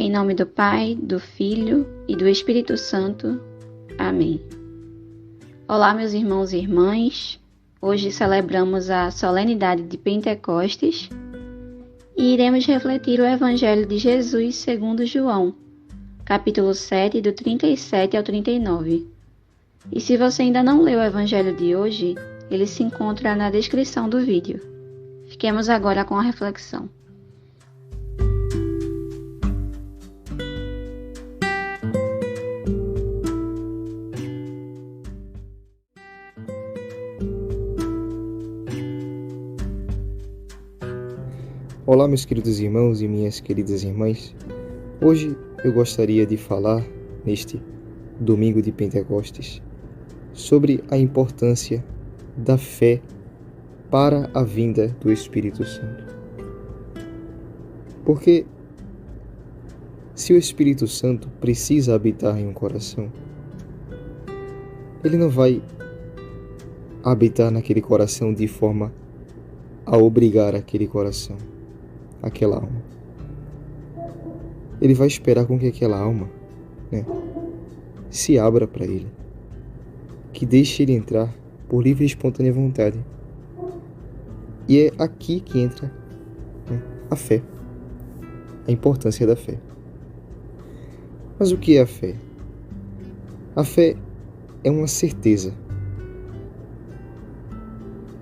Em nome do Pai, do Filho e do Espírito Santo. Amém. Olá, meus irmãos e irmãs. Hoje celebramos a solenidade de Pentecostes e iremos refletir o Evangelho de Jesus segundo João, capítulo 7, do 37 ao 39. E se você ainda não leu o Evangelho de hoje, ele se encontra na descrição do vídeo. Fiquemos agora com a reflexão. Olá, meus queridos irmãos e minhas queridas irmãs. Hoje eu gostaria de falar, neste domingo de Pentecostes, sobre a importância da fé para a vinda do Espírito Santo. Porque se o Espírito Santo precisa habitar em um coração, ele não vai habitar naquele coração de forma a obrigar aquele coração, aquela alma. Ele vai esperar com que aquela alma, se abra para ele, que deixe ele entrar por livre e espontânea vontade. E é aqui que entra a fé, a importância da fé. Mas o que é a fé? A fé é uma certeza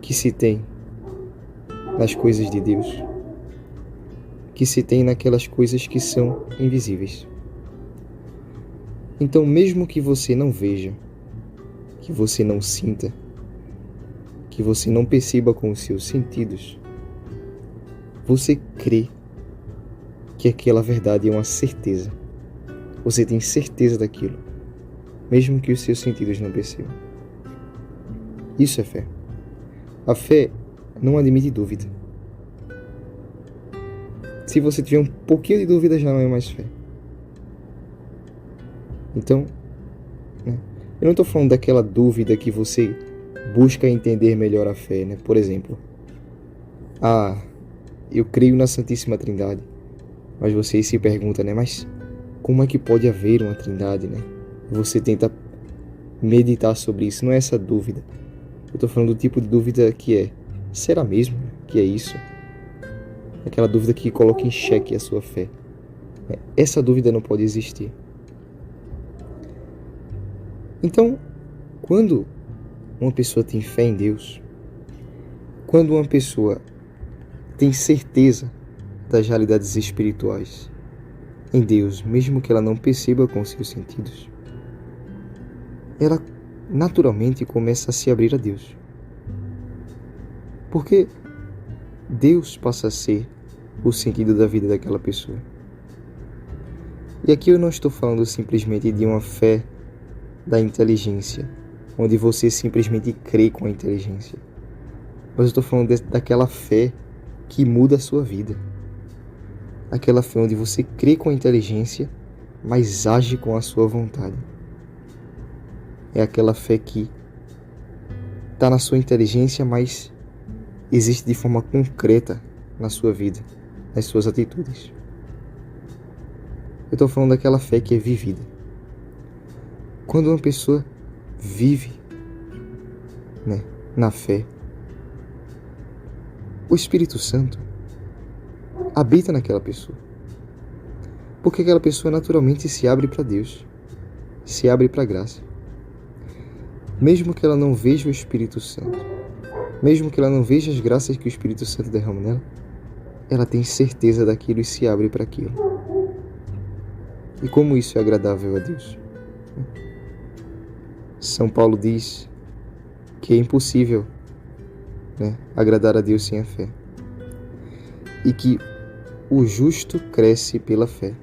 que se tem nas coisas de Deus, que se tem naquelas coisas que são invisíveis. Então, mesmo que você não veja, que você não sinta, que você não perceba com os seus sentidos, você crê que aquela verdade é uma certeza. Você tem certeza daquilo, mesmo que os seus sentidos não percebam. Isso é fé. A fé não admite dúvida. Se você tiver um pouquinho de dúvida, já não é mais fé. Então, eu não estou falando daquela dúvida que você busca entender melhor a fé, Por exemplo, eu creio na Santíssima Trindade, mas você se pergunta, mas como é que pode haver uma Trindade, Você tenta meditar sobre isso, não é essa dúvida. Eu estou falando do tipo de dúvida que é, será mesmo que é isso? Aquela dúvida que coloca em xeque a sua fé. Essa dúvida não pode existir. Então, quando uma pessoa tem fé em Deus, quando uma pessoa tem certeza das realidades espirituais em Deus, mesmo que ela não perceba com seus sentidos, ela naturalmente começa a se abrir a Deus. Porque Deus passa a ser o sentido da vida daquela pessoa. E aqui eu não estou falando simplesmente de uma fé da inteligência, onde você simplesmente crê com a inteligência. Mas eu estou falando daquela fé que muda a sua vida. Aquela fé onde você crê com a inteligência, mas age com a sua vontade. É aquela fé que está na sua inteligência, mas existe de forma concreta na sua vida, nas suas atitudes. Eu estou falando daquela fé que é vivida. Quando uma pessoa vive na fé, o Espírito Santo habita naquela pessoa. Porque aquela pessoa naturalmente se abre para Deus, se abre para a graça. Mesmo que ela não veja o Espírito Santo, mesmo que ela não veja as graças que o Espírito Santo derrama nela, ela tem certeza daquilo e se abre para aquilo. E como isso é agradável a Deus? São Paulo diz que é impossível agradar a Deus sem a fé. E que o justo cresce pela fé.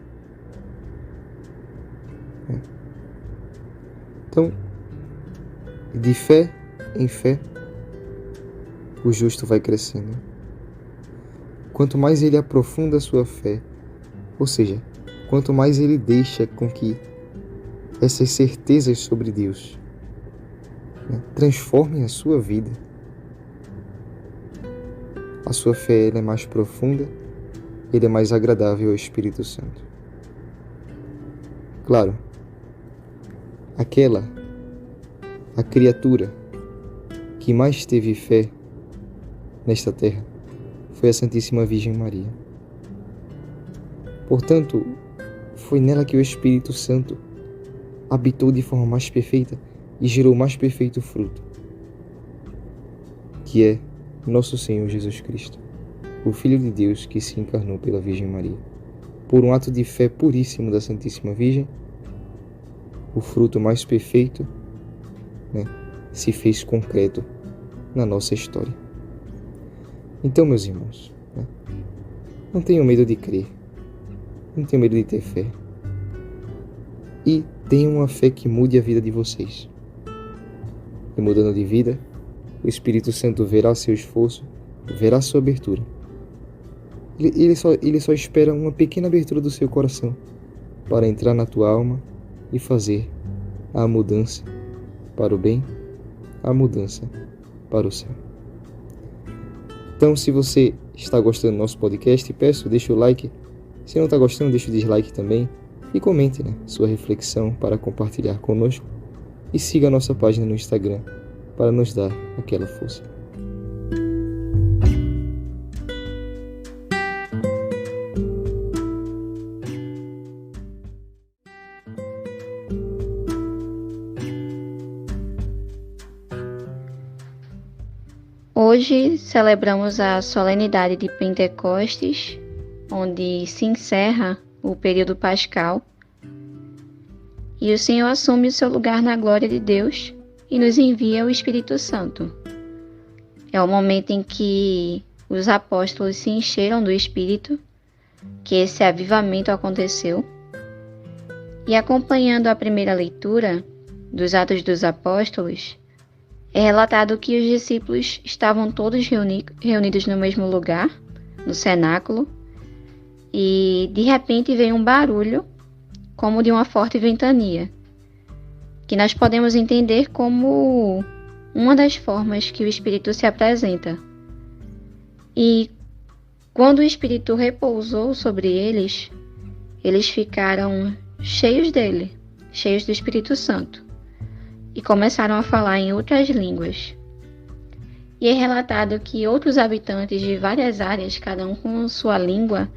Então, de fé em fé, o justo vai crescendo. Quanto mais ele aprofunda a sua fé, ou seja, quanto mais ele deixa com que essas certezas sobre Deus transformem a sua vida, a sua fé é mais profunda, ele é mais agradável ao Espírito Santo. Claro, a criatura que mais teve fé nesta terra foi a Santíssima Virgem Maria. Portanto, foi nela que o Espírito Santo habitou de forma mais perfeita e gerou o mais perfeito fruto, que é nosso Senhor Jesus Cristo, o Filho de Deus que se encarnou pela Virgem Maria. Por um ato de fé puríssimo da Santíssima Virgem, o fruto mais perfeito, se fez concreto na nossa história. Então, meus irmãos, não tenham medo de crer, não tenham medo de ter fé. E tenham uma fé que mude a vida de vocês. E mudando de vida, o Espírito Santo verá seu esforço, verá sua abertura. Ele só espera uma pequena abertura do seu coração para entrar na tua alma e fazer a mudança para o bem, a mudança para o céu. Então, se você está gostando do nosso podcast, peço, deixa o like. Se não está gostando, deixa o dislike também. E comente sua reflexão para compartilhar conosco. E siga a nossa página no Instagram para nos dar aquela força. Hoje celebramos a solenidade de Pentecostes, onde se encerra o período pascal, e o Senhor assume o seu lugar na glória de Deus e nos envia o Espírito Santo. É o momento em que os apóstolos se encheram do Espírito, que esse avivamento aconteceu, e acompanhando a primeira leitura dos Atos dos Apóstolos, é relatado que os discípulos estavam todos reunidos no mesmo lugar, no cenáculo, e de repente veio um barulho, como de uma forte ventania, que nós podemos entender como uma das formas que o Espírito se apresenta. E quando o Espírito repousou sobre eles, eles ficaram cheios dele, cheios do Espírito Santo, e começaram a falar em outras línguas. E é relatado que outros habitantes de várias áreas, cada um com sua língua,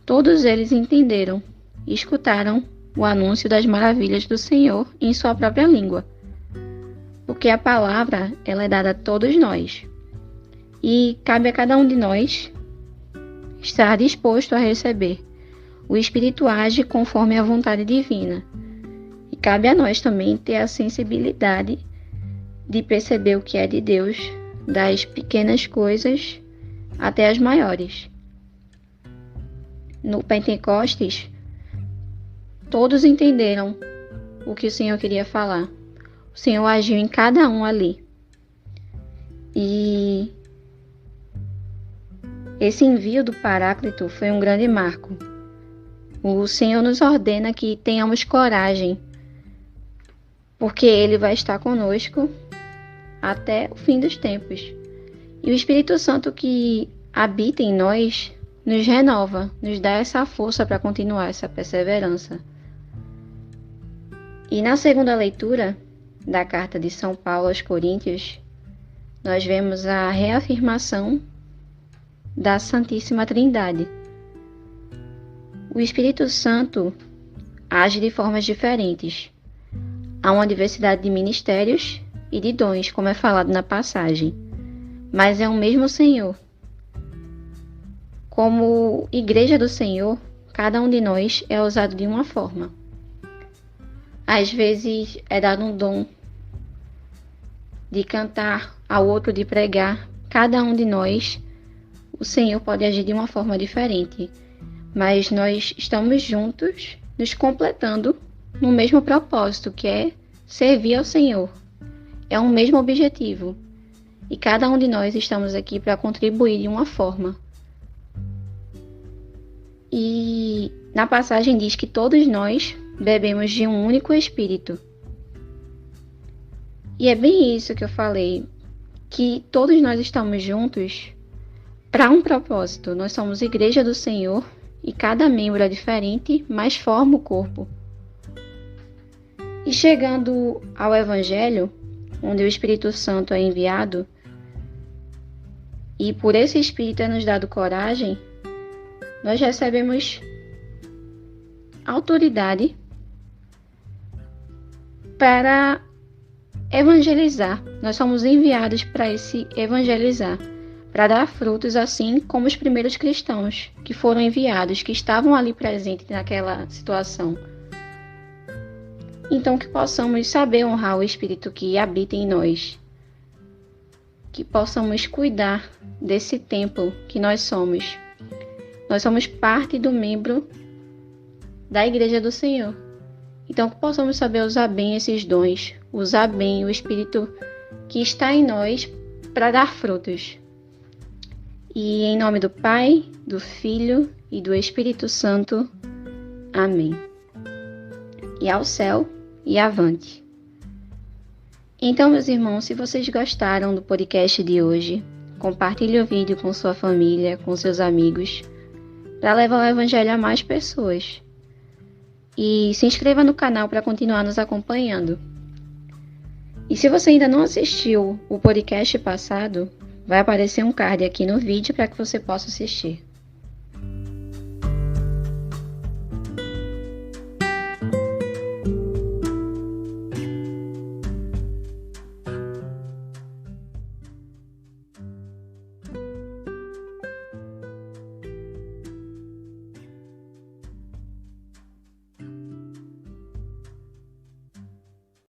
todos eles entenderam e escutaram o anúncio das maravilhas do Senhor em sua própria língua. Porque a palavra, ela é dada a todos nós. E cabe a cada um de nós estar disposto a receber. O Espírito age conforme a vontade divina. E cabe a nós também ter a sensibilidade de perceber o que é de Deus, das pequenas coisas até as maiores. No Pentecostes, todos entenderam o que o Senhor queria falar. O Senhor agiu em cada um ali. E esse envio do Paráclito foi um grande marco. O Senhor nos ordena que tenhamos coragem, porque Ele vai estar conosco até o fim dos tempos. E o Espírito Santo que habita em nós nos renova, nos dá essa força para continuar essa perseverança. E na segunda leitura da carta de São Paulo aos Coríntios, nós vemos a reafirmação da Santíssima Trindade. O Espírito Santo age de formas diferentes. Há uma diversidade de ministérios e de dons, como é falado na passagem, mas é o mesmo Senhor. Como Igreja do Senhor, cada um de nós é usado de uma forma. Às vezes é dado um dom de cantar, ao outro de pregar. Cada um de nós, o Senhor pode agir de uma forma diferente, mas nós estamos juntos, nos completando no mesmo propósito, que é servir ao Senhor. É um mesmo objetivo. E cada um de nós estamos aqui para contribuir de uma forma. E na passagem diz que todos nós bebemos de um único Espírito. E é bem isso que eu falei, que todos nós estamos juntos para um propósito. Nós somos Igreja do Senhor e cada membro é diferente, mas forma o corpo. E chegando ao Evangelho, onde o Espírito Santo é enviado, e por esse Espírito é nos dado coragem, nós recebemos autoridade para evangelizar. Nós somos enviados para esse evangelizar, para dar frutos, assim como os primeiros cristãos que foram enviados, que estavam ali presentes naquela situação. Então, que possamos saber honrar o Espírito que habita em nós, que possamos cuidar desse templo que nós somos. Nós somos parte do membro da Igreja do Senhor. Então, que possamos saber usar bem esses dons, usar bem o Espírito que está em nós para dar frutos. E em nome do Pai, do Filho e do Espírito Santo. Amém. E ao céu e avante. Então, meus irmãos, se vocês gostaram do podcast de hoje, compartilhe o vídeo com sua família, com seus amigos, para levar o Evangelho a mais pessoas. E se inscreva no canal para continuar nos acompanhando. E se você ainda não assistiu o podcast passado, vai aparecer um card aqui no vídeo para que você possa assistir.